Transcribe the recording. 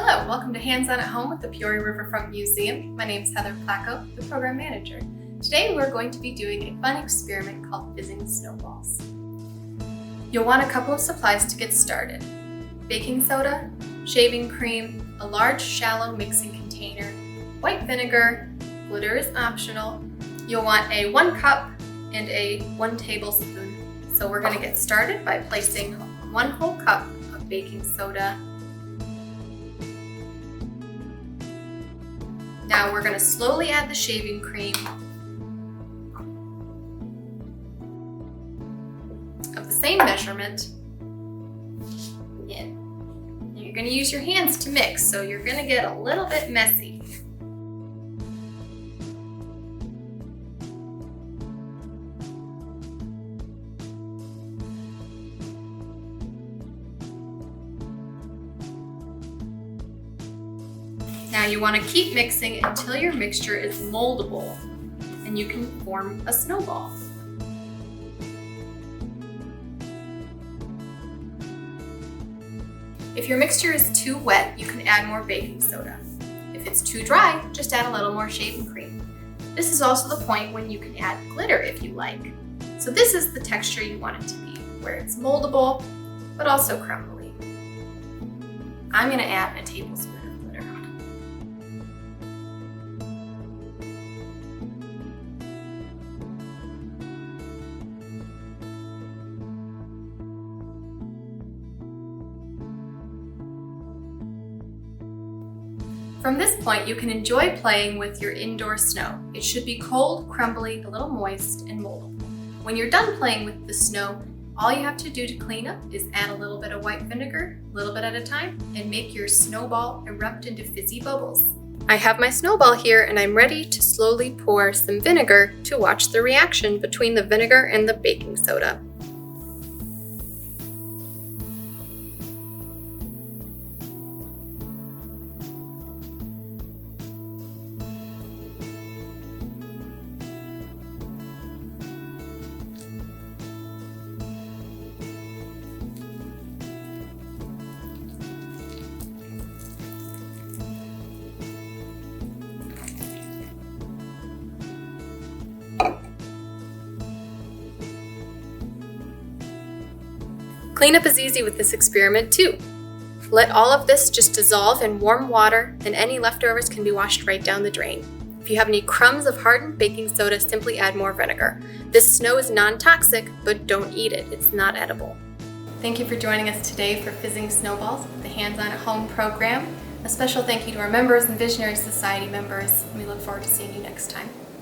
Hello, welcome to Hands-On at Home with the Peoria Riverfront Museum. My name is Heather Placco, the program manager. Today we're going to be doing a fun experiment called Fizzing Snowballs. You'll want a couple of supplies to get started. Baking soda, shaving cream, a large shallow mixing container, white vinegar, glitter is optional. You'll want a 1 cup and a 1 tablespoon. So we're going to get started by placing 1 whole cup of baking soda. Now we're going to slowly add the shaving cream of the same measurement in. And you're going to use your hands to mix, so you're going to get a little bit messy. Now you want to keep mixing until your mixture is moldable and you can form a snowball. If your mixture is too wet, you can add more baking soda. If it's too dry, just add a little more shaving cream. This is also the point when you can add glitter if you like. So this is the texture you want it to be, where it's moldable, but also crumbly. I'm going to add a tablespoon. From this point, you can enjoy playing with your indoor snow. It should be cold, crumbly, a little moist, and moldable. When you're done playing with the snow, all you have to do to clean up is add a little bit of white vinegar, a little bit at a time, and make your snowball erupt into fizzy bubbles. I have my snowball here, and I'm ready to slowly pour some vinegar to watch the reaction between the vinegar and the baking soda. Cleanup is easy with this experiment too. Let all of this just dissolve in warm water, and any leftovers can be washed right down the drain. If you have any crumbs of hardened baking soda, simply add more vinegar. This snow is non-toxic, but don't eat it. It's not edible. Thank you for joining us today for Fizzing Snowballs, the Hands-On at Home program. A special thank you to our members and Visionary Society members, and we look forward to seeing you next time.